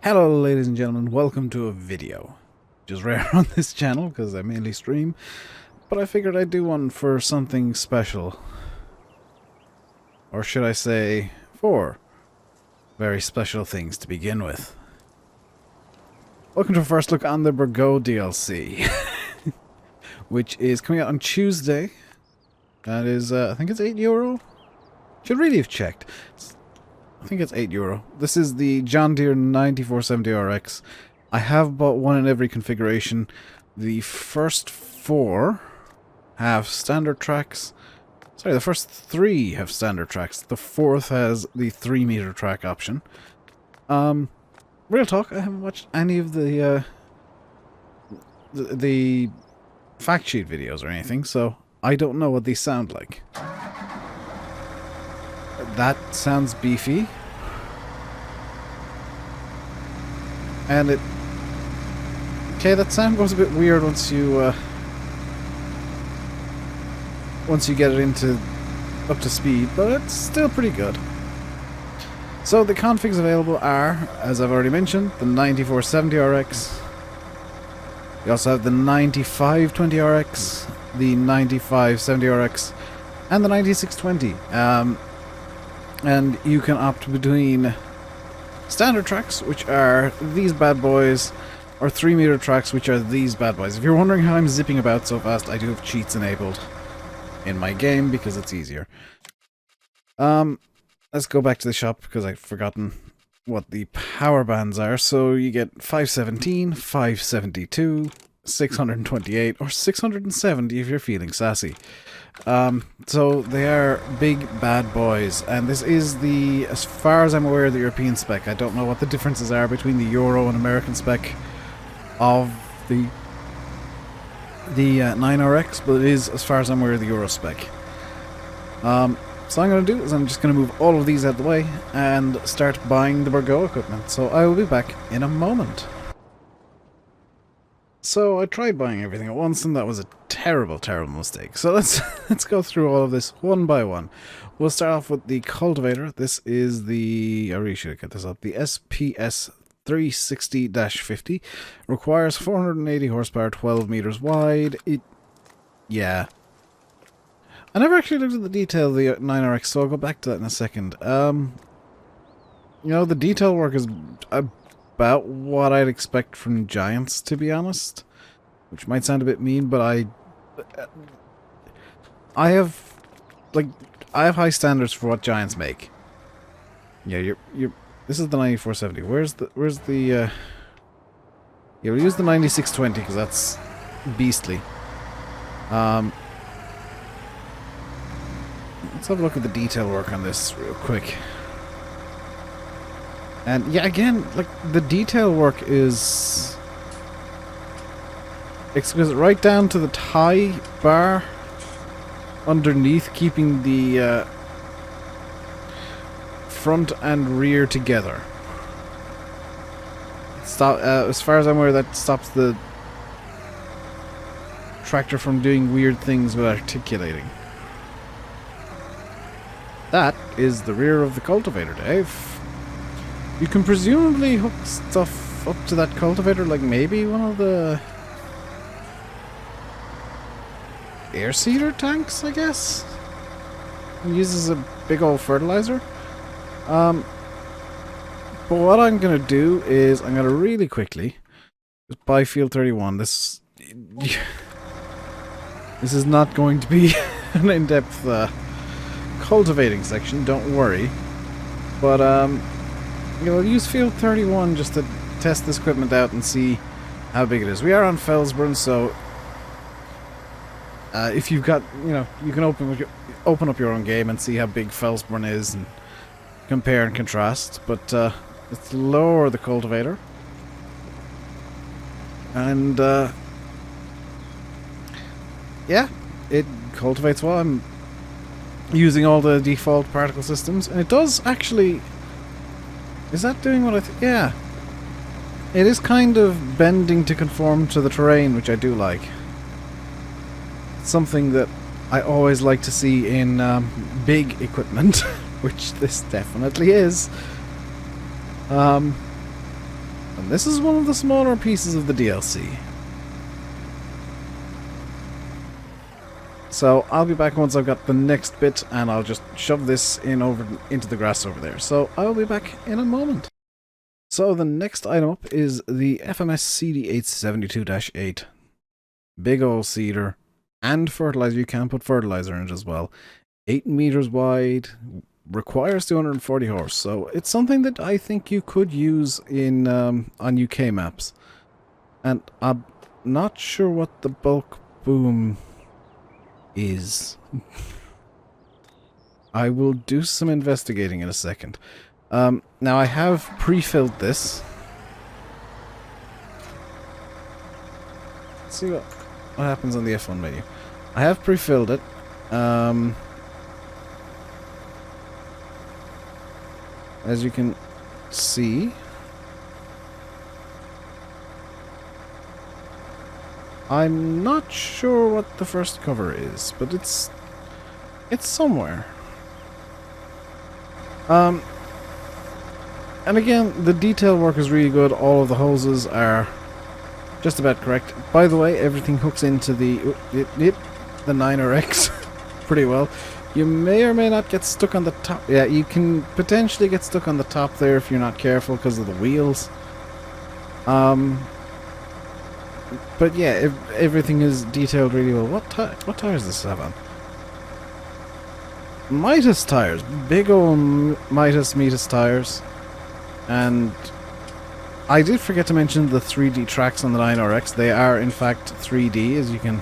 Hello ladies and gentlemen, welcome to a video. Which is rare on this channel because I mainly stream, but I figured I'd do one for something special. Or should I say, for very special things to begin with. Welcome to a first look on the Bourgault DLC, which is coming out on Tuesday. That is, I think it's €8. Should really have checked. I think it's €8. This is the John Deere 9470RX. I have bought one in every configuration. The first four have standard tracks. Sorry, the first three have standard tracks. The fourth has the 3-meter track option. Real talk, I haven't watched any of the fact sheet videos or anything, so I don't know what these sound like. That sounds beefy. And it... Okay, that sound goes a bit weird once you get it into up to speed, but it's still pretty good. So the configs available are, as I've already mentioned, the 9470RX. You also have the 9520RX, the 9570RX, and the 9620. And you can opt between standard tracks, which are these bad boys, or 3-meter tracks, which are these bad boys. If you're wondering how I'm zipping about so fast, I do have cheats enabled in my game because it's easier. Let's go back to the shop because I've forgotten what the power bands are. So you get 517, 572, 628, or 670 if you're feeling sassy. So they are big bad boys, and this is the, as far as I'm aware, the European spec. I don't know what the differences are between the Euro and American spec of the 9RX, but it is, as far as I'm aware, the Euro spec. So I'm going to do is I'm just going to move all of these out of the way and start buying the Bourgault equipment. So I will be back in a moment. So I tried buying everything at once, and that was a terrible, terrible mistake. So let's go through all of this one by one. We'll start off with the Cultivator. This is the, I really should get this up, the SPS 360-50. Requires 480 horsepower, 12 meters wide. Yeah. I never actually looked at the detail of the 9RX, so I'll go back to that in a second. You know, the detail work is about what I'd expect from Giants, to be honest. Which might sound a bit mean, but I have high standards for what Giants make. Yeah, this is the 9470. Where's the yeah, we'll use the 9620 because that's beastly. Let's have a look at the detail work on this real quick. And yeah, again, like, the detail work is exquisite, right down to the tie bar underneath, keeping the front and rear together. As far as I'm aware, that stops the tractor from doing weird things with articulating. That is the rear of the Cultivator, Dave. You can presumably hook stuff up to that Cultivator, like maybe one of the air seeder tanks, I guess? It uses a big old fertilizer. But what I'm going to do is I'm going to really quickly just buy Field 31. This is not going to be an in-depth cultivating section, don't worry. But we'll use Field 31 just to test this equipment out and see how big it is. We are on Felsburn, so if you've got, you know, you can open up your own game and see how big Felsburn is and compare and contrast. But let's lower the Cultivator. And yeah, it cultivates well. I'm using all the default particle systems, and it does actually... Is that doing what I think? Yeah. It is kind of bending to conform to the terrain, which I do like. It's something that I always like to see in big equipment, which this definitely is. And this is one of the smaller pieces of the DLC. So I'll be back once I've got the next bit, and I'll just shove this in over into the grass over there. So I'll be back in a moment. So the next item up is the FMS CD872-8. Big old seeder and fertilizer. You can put fertilizer in it as well. 8 meters wide, requires 240 horse. So it's something that I think you could use in on UK maps. And I'm not sure what the bulk boom is. I will do some investigating in a second. Now I have pre-filled this. Let's see what happens on the F1 menu. I have pre-filled it. As you can see, I'm not sure what the first cover is, but it's somewhere. And again, the detail work is really good. All of the hoses are just about correct. By the way, everything hooks into the 9RX pretty well. You may or may not get stuck on the top. Yeah, you can potentially get stuck on the top there if you're not careful because of the wheels. But yeah, everything is detailed really well. What tires does this have on? Midas tires. Big old Midas tires. And I did forget to mention the 3D tracks on the 9RX. They are in fact 3D, as you can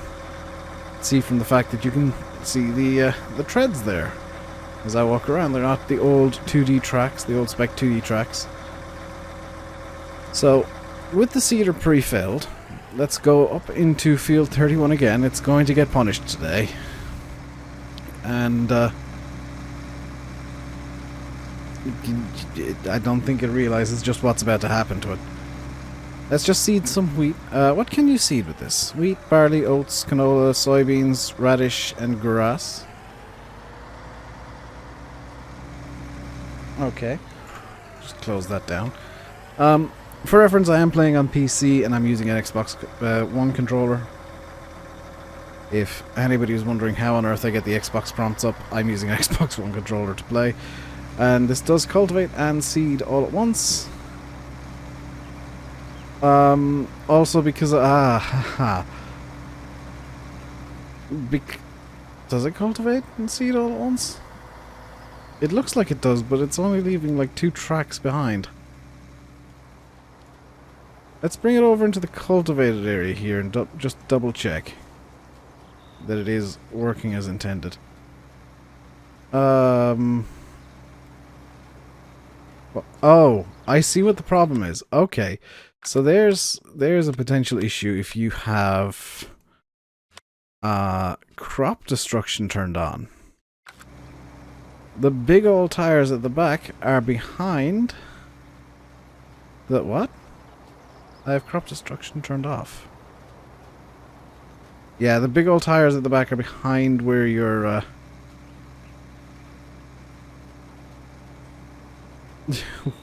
see from the fact that you can see the treads there as I walk around. They're not the old 2D tracks, the old spec 2D tracks. So, with the seeder pre-filled, let's go up into field 31 again. It's going to get punished today. And I don't think it realizes just what's about to happen to it. Let's just seed some wheat. What can you seed with this? Wheat, barley, oats, canola, soybeans, radish, and grass. Okay. Just close that down. For reference, I am playing on PC and I'm using an Xbox One controller. If anybody is wondering how on earth I get the Xbox prompts up, I'm using an Xbox One controller to play. And this does cultivate and seed all at once. Also because does it cultivate and seed all at once? It looks like it does, but it's only leaving like 2 tracks behind. Let's bring it over into the cultivated area here and just double check that it is working as intended. Oh, I see what the problem is. Okay, so there's a potential issue if you have crop destruction turned on. The big old tires at the back are behind the what? I have crop destruction turned off. Yeah, the big old tires at the back are behind where your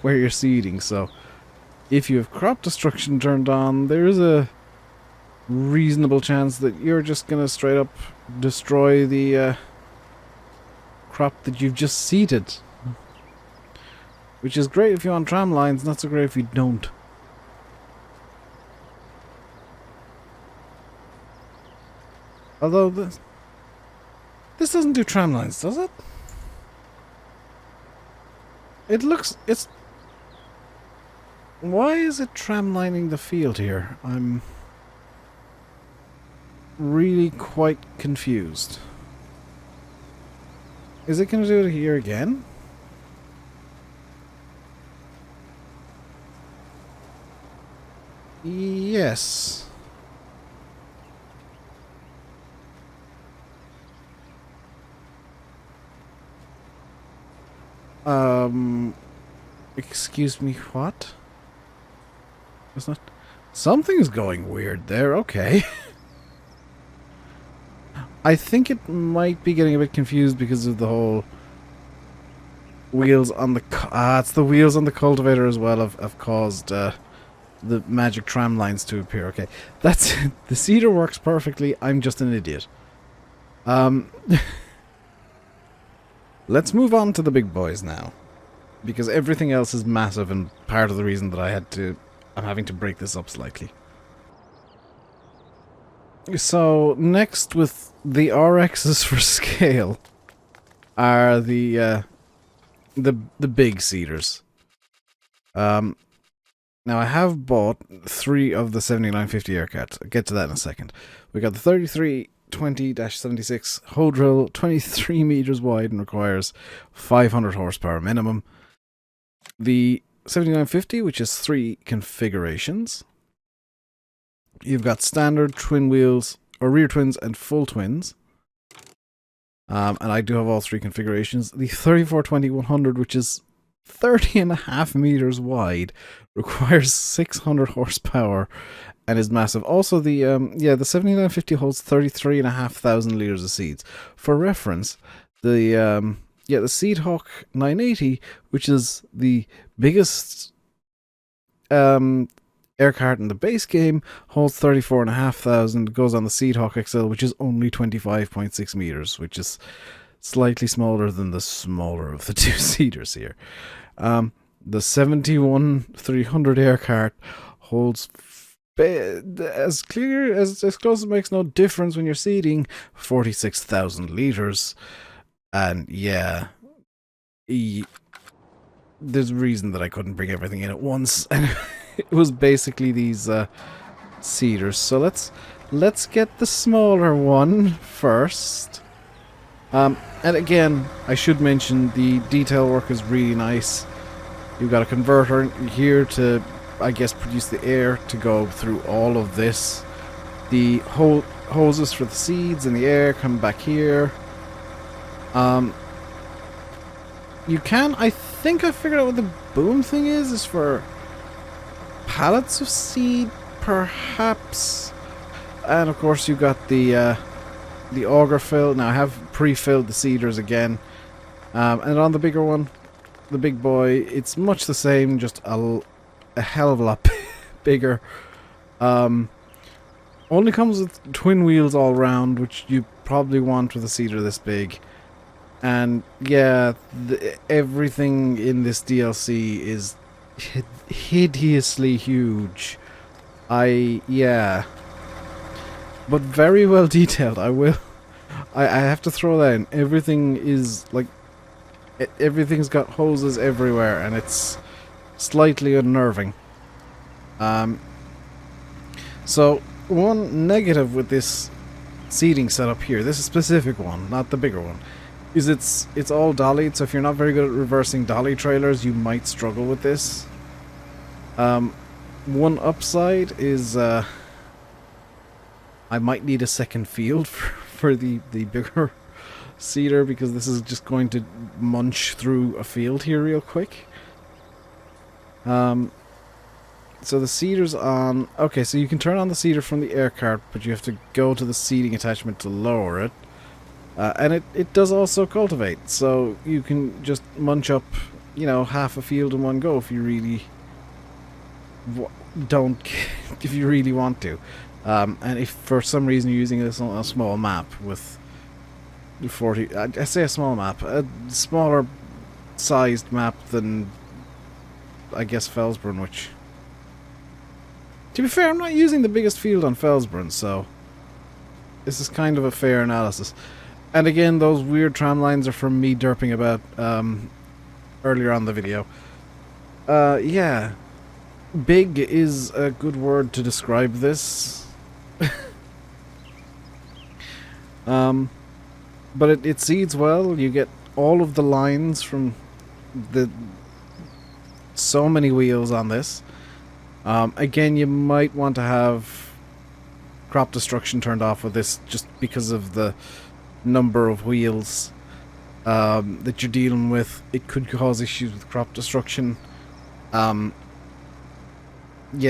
where you're seeding. So if you have crop destruction turned on, there is a reasonable chance that you're just gonna straight up destroy the crop that you've just seeded. Which is great if you're on tram lines, not so great if you don't. Although this doesn't do tram lines, does it? It's... Why is it tramlining the field here? I'm really quite confused. Is it going to do it here again? Yes. Excuse me, what? It's not... Something's going weird there, okay. I think it might be getting a bit confused because of the whole wheels on the... it's the wheels on the cultivator as well have caused the magic tram lines to appear. Okay, that's the cedar works perfectly. I'm just an idiot. Let's move on to the big boys now, because everything else is massive and part of the reason that I'm having to break this up slightly. So next, with the RXs for scale, are the big cedars. Now I have bought 3 of the 7950 air carts. I'll get to that in a second. We got the 3320-76 hoe drill, 23 meters wide and requires 500 horsepower minimum. The 7950, which is 3 configurations. You've got standard, twin wheels, or rear twins and full twins. And I do have all 3 configurations. The 3420-100, which is 30.5 meters wide, requires 600 horsepower and is massive. Also, the 7950 holds 33,500 liters of seeds. For reference, the Seed Hawk 980, which is the biggest air cart in the base game, holds 34,500. Goes on the Seed Hawk XL, which is only 25.6 meters, which is slightly smaller than the smaller of the 2 seaters here. The 71-300 air cart holds as close as makes no difference when you're seeding 46,000 liters, and yeah, there's a reason that I couldn't bring everything in at once, and it was basically these seeders. So let's get the smaller one first. And again, I should mention the detail work is really nice. You've got a converter here to, I guess, produce the air to go through all of this. The hoses for the seeds and the air come back here. You can, I think I figured out what the boom thing is for pallets of seed, perhaps. And of course you've got the auger fill. Now I have pre-filled the seeders again. And on the bigger one, the big boy, it's much the same, just a hell of a lot bigger. Only comes with twin wheels all round, which you probably want with a seeder this big. And yeah, everything in this DLC is hideously huge. Yeah. But very well detailed. I have to throw that in. Everything is like, everything's got hoses everywhere, and it's slightly unnerving. So one negative with this seating setup here, this specific one, not the bigger one, is it's all dollied. So if you're not very good at reversing dolly trailers, you might struggle with this. One upside is I might need a second field for the bigger seeder, because this is just going to munch through a field here real quick. So the seeder's on. Okay, so you can turn on the seeder from the air cart, but you have to go to the seeding attachment to lower it. And it does also cultivate, so you can just munch up, half a field in one go if you really if you really want to. And if for some reason you're using this on a small map with 40, I say a small map, a smaller sized map than, I guess, Felsbrunn, which, to be fair, I'm not using the biggest field on Felsbrunn, so this is kind of a fair analysis. And again, those weird tram lines are from me derping about earlier on in the video. Yeah, big is a good word to describe this. But it seeds well. You get all of the lines from so many wheels on this. Again, you might want to have crop destruction turned off with this, just because of the number of wheels that you're dealing with. It could cause issues with crop destruction. Yeah,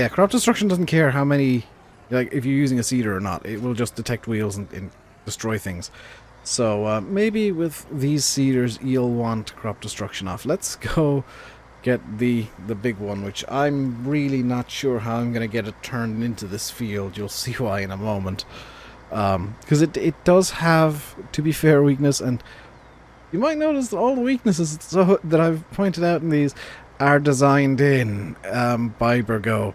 crop destruction doesn't care how many, like, if you're using a seeder or not. It will just detect wheels and destroy things. So maybe with these seeders you'll want crop destruction off. Let's go get the big one, which I'm really not sure how I'm going to get it turned into this field. You'll see why in a moment. Because it does have, to be fair, weakness, and you might notice that all the weaknesses that I've pointed out in these are designed in by Bourgault.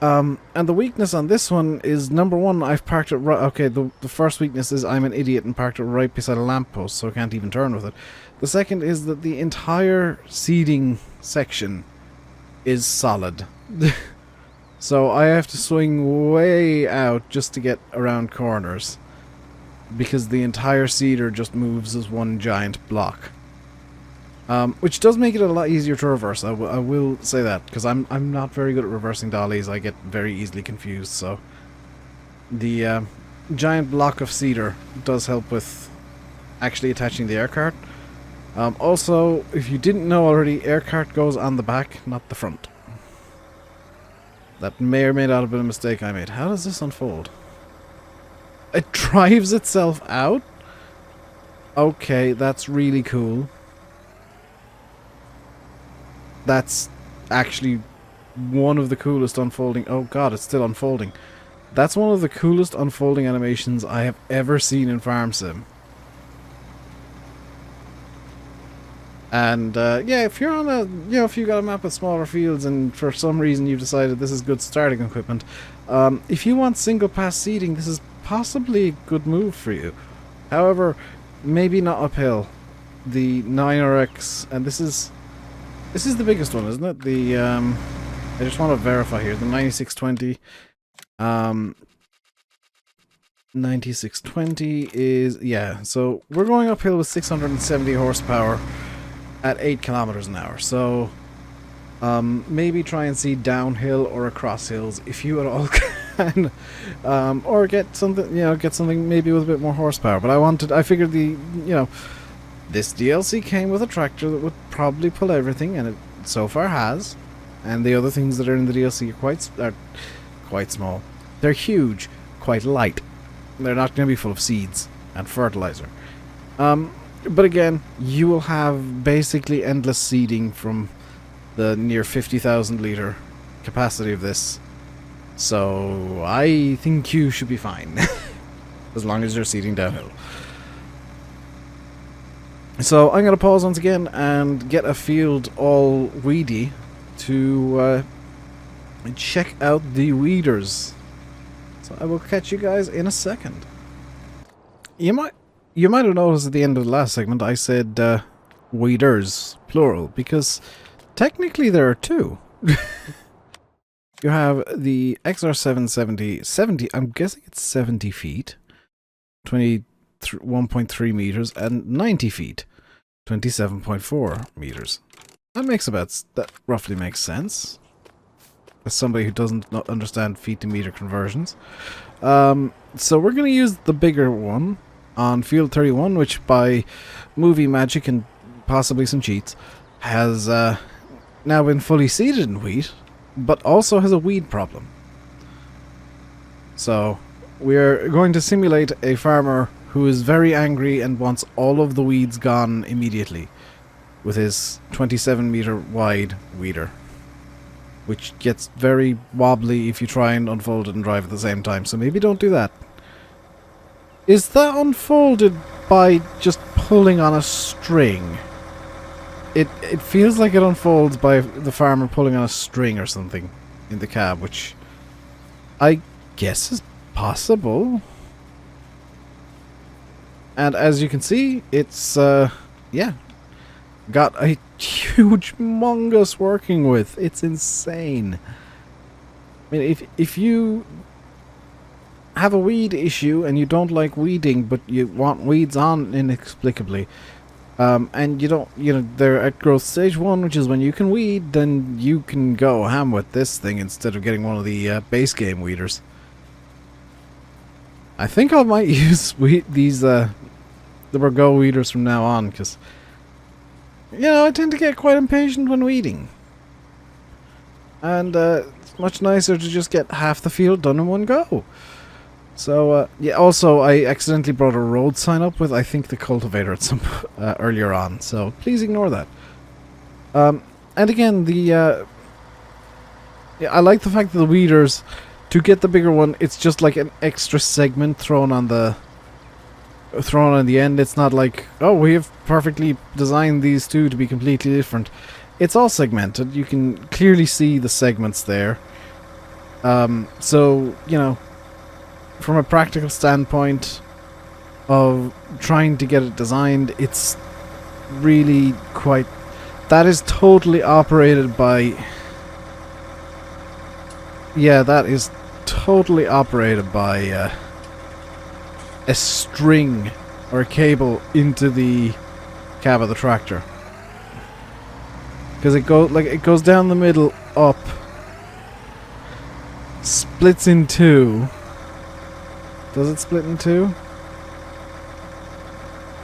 And the weakness on this one is, number one, I've parked it right... Okay, the first weakness is I'm an idiot and parked it right beside a lamppost, so I can't even turn with it. The second is that the entire seating section is solid. So I have to swing way out just to get around corners, because the entire seater just moves as one giant block. Which does make it a lot easier to reverse. I will say that, because I'm not very good at reversing dollies. I get very easily confused. So the giant block of cedar does help with actually attaching the air cart. Also, if you didn't know already, air cart goes on the back, not the front. That may or may not have been a mistake I made. How does this unfold? It drives itself out? Okay, that's really cool. That's actually one of the coolest unfolding... Oh god, it's still unfolding. That's one of the coolest unfolding animations I have ever seen in Farm Sim. And yeah, if you're on a... You know, if you got a map with smaller fields and for some reason you've decided this is good starting equipment, if you want single pass seeding, this is possibly a good move for you. However, maybe not uphill. The 9RX, and this is the biggest one, isn't it? The I just want to verify here. The 9620. 9620 is, yeah. So we're going uphill with 670 horsepower at 8 kilometers an hour. So maybe try and see downhill or across hills if you at all can, or get something, you know, get something maybe with a bit more horsepower. But I figured this DLC came with a tractor that would probably pull everything, and it so far has. And the other things that are in the DLC are quite small. They're huge, quite light. They're not going to be full of seeds and fertilizer. But again, you will have basically endless seeding from the near 50,000 litre capacity of this. So I think you should be fine. As long as you're seeding downhill. So I'm going to pause once again and get a field all weedy to check out the weeders. So I will catch you guys in a second. You might have noticed at the end of the last segment I said weeders, plural, because technically there are two. You have the XR770, 70, I'm guessing it's 70 feet, 1.3 meters, and 90 feet, 27.4 meters. That roughly makes sense. As somebody who doesn't understand feet to meter conversions. So we're going to use the bigger one on field 31, which by movie magic and possibly some cheats has now been fully seeded in wheat, but also has a weed problem. So we're going to simulate a farmer who is very angry and wants all of the weeds gone immediately with his 27-meter wide weeder, which gets very wobbly if you try and unfold it and drive at the same time, so maybe don't do that. Is that unfolded by just pulling on a string? It feels like it unfolds by the farmer pulling on a string or something in the cab, which I guess is possible. And as you can see, it's, yeah, got a huge mongoose working with. It's insane. I mean, if you have a weed issue and you don't like weeding, but you want weeds on inexplicably, and you don't, they're at growth stage 1, which is when you can weed, then you can go ham with this thing instead of getting one of the base game weeders. I think I might use the Bourgault weeders from now on, because I tend to get quite impatient when weeding. And it's much nicer to just get half the field done in one go. So, yeah, also I accidentally brought a road sign up with, I think, the cultivator at some earlier on, so please ignore that. And again, the yeah, I like the fact that the weeders, to get the bigger one, it's just like an extra segment thrown on the end. It's not like, oh, we have perfectly designed these two to be completely different. It's all segmented. You can clearly see the segments there. So, you know, from a practical standpoint of trying to get it designed, it's really quite... That is totally operated by... Yeah, that is totally operated by a string or a cable into the cab of the tractor. Because it goes down the middle, up, splits in two. Does it split in two?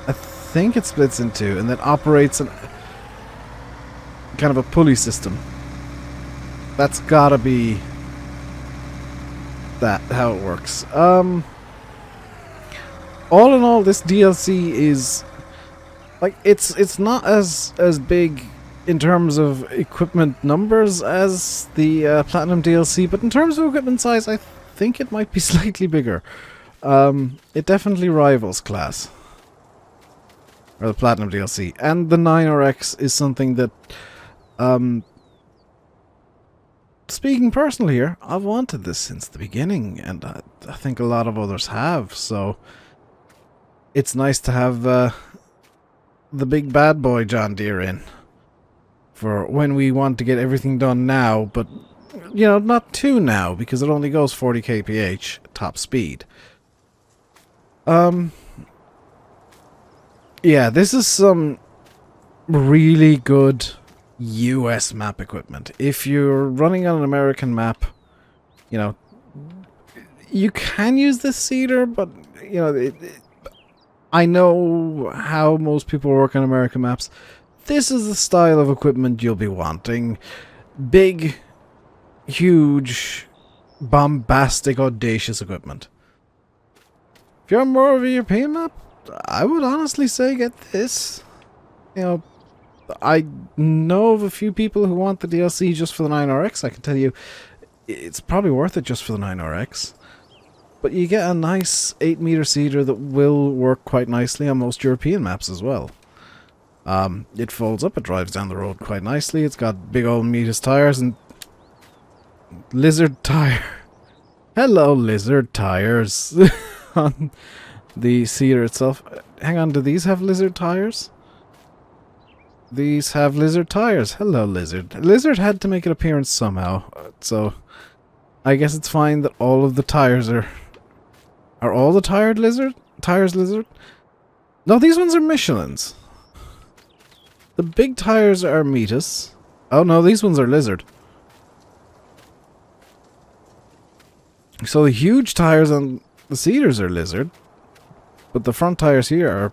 I think it splits in two, and then operates an kind of a pulley system. That's gotta be how it works. All in all, this DLC is like it's not as big in terms of equipment numbers as the Platinum DLC, but in terms of equipment size, I think it might be slightly bigger. It definitely rivals Class, or the Platinum DLC, and the 9RX is something that, speaking personally here, I've wanted this since the beginning, and I think a lot of others have, so it's nice to have the big bad boy John Deere in for when we want to get everything done now, but, you know, not too now, because it only goes 40 kph top speed. Yeah, this is some really good US map equipment. If you're running on an American map, you know, you can use this seeder, but, you know, I know how most people work on American maps. This is the style of equipment you'll be wanting. Big, huge, bombastic, audacious equipment. If you're more of a European map, I would honestly say get this. You know, I know of a few people who want the DLC just for the 9RX. I can tell you, it's probably worth it just for the 9RX. But you get a nice 8-meter seeder that will work quite nicely on most European maps as well. It folds up, it drives down the road quite nicely. It's got big old Metis tires and lizard tire. Hello, lizard tires. On the seeder itself. Hang on, do these have lizard tires? These have lizard tires. Hello, lizard. Lizard had to make an appearance somehow, so I guess it's fine that all of the tires are all the tires lizard? No, these ones are Michelin's. The big tires are Metis. Oh no, these ones are lizard. So the huge tires on the seeders are lizard, but the front tires here are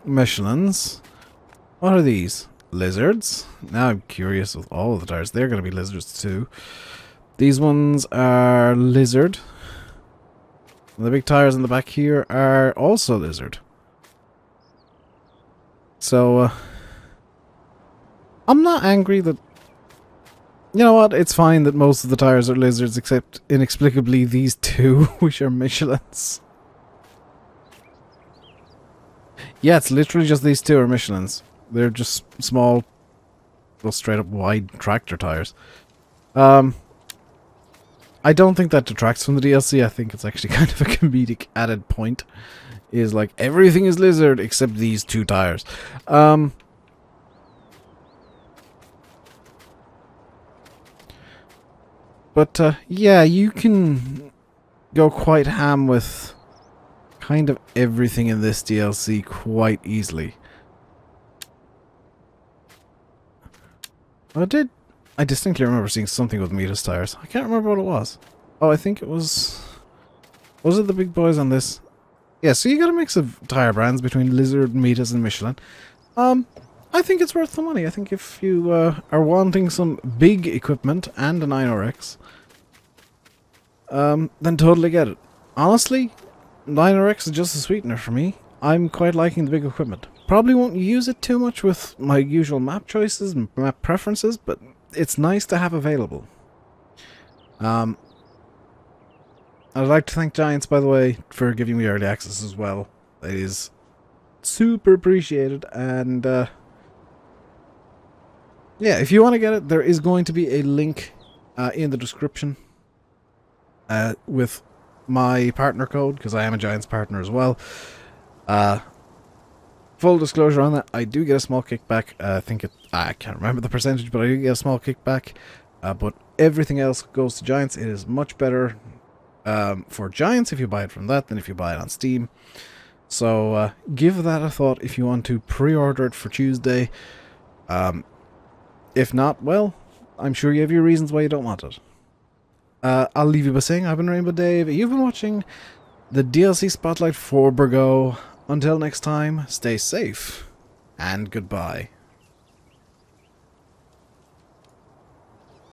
Michelin's. What are these? Lizards? Now I'm curious with all of the tires. They're going to be lizards too. These ones are lizard. And the big tires in the back here are also lizard. So, I'm not angry that... You know what? It's fine that most of the tires are lizards, except inexplicably these two, which are Michelin's. Yeah, it's literally just these two are Michelin's. They're just small, well, straight up wide tractor tires. I don't think that detracts from the DLC. I think it's actually kind of a comedic added point. Is like, everything is lizard except these two tires. But, yeah, you can go quite ham with kind of everything in this DLC quite easily. I distinctly remember seeing something with Metis tires. I can't remember what it was. Oh, I think it was... Was it the big boys on this? Yeah, so you got a mix of tire brands between Lizard, Metis, and Michelin. I think it's worth the money. I think if you are wanting some big equipment and a 9RX, then totally get it. Honestly, 9RX is just a sweetener for me. I'm quite liking the big equipment. Probably won't use it too much with my usual map choices and map preferences, but it's nice to have available. I'd like to thank Giants, by the way, for giving me early access as well. It is super appreciated, and yeah, if you want to get it, there is going to be a link in the description with my partner code, because I am a Giants partner as well. Full disclosure on that, I do get a small kickback. I can't remember the percentage, but I do get a small kickback. But everything else goes to Giants. It is much better for Giants if you buy it from that than if you buy it on Steam. So give that a thought if you want to pre-order it for Tuesday. If not, well, I'm sure you have your reasons why you don't want it. I'll leave you by saying I've been RainbowDave. You've been watching the DLC Spotlight for Bourgault. Until next time, stay safe, and goodbye.